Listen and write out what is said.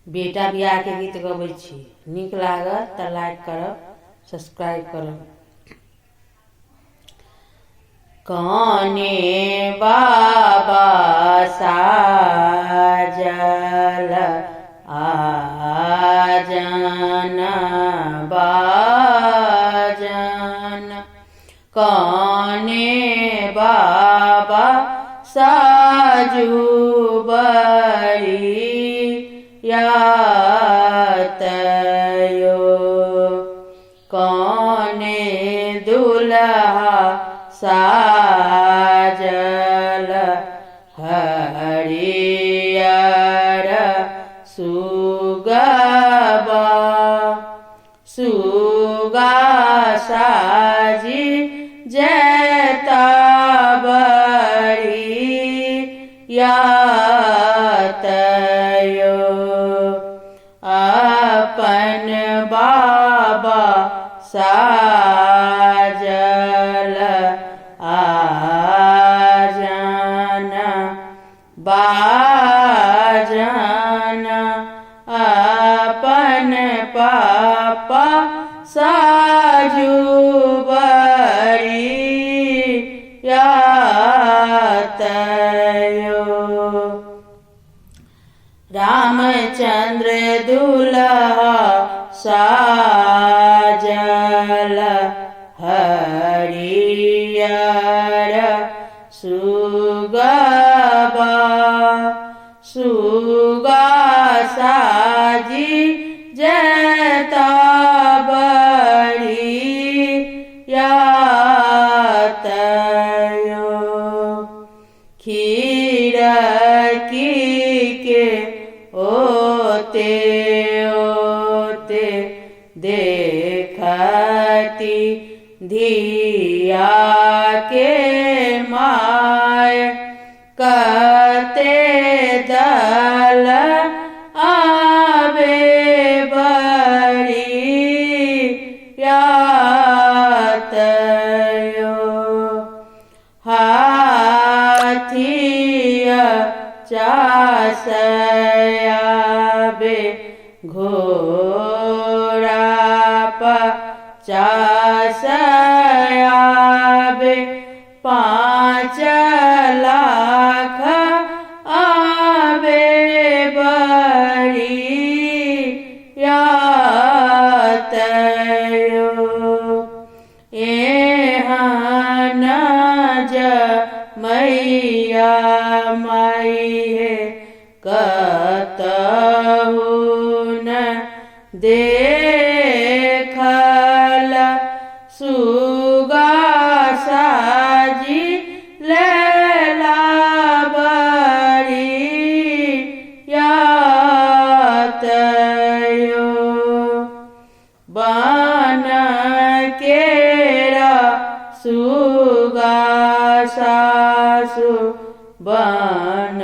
बेटा बियाह के गीत गबै छी। नीक लागत तऽ लाइक करब, सब्सक्राइब करब। काने बाबा साजल आजन बाजन, काने बाबा साजू बरियातयो, काने दुल्हा साजल हरियर सुगबा, सुगा साजी जैता बरियातयो, अपन बाबा साजल आजन बाजन, अपन पापा साजू बरियातयो, रामचंद्र दुल्हा साजल हरियर सुगबा, सुगा साजी जैता बरियातयो, खीरकी के ओते ओते देखती धिया के माय, कते दल आवे बरियातयो, हाथिया चासयाबे घोड़ा चासयाबे, 5 लाख आबे बरियातयो, एहन मैया माई है कतहु न देखल, सुगा साजी लैला बरियातयो, बन केरा सुगा सासु बन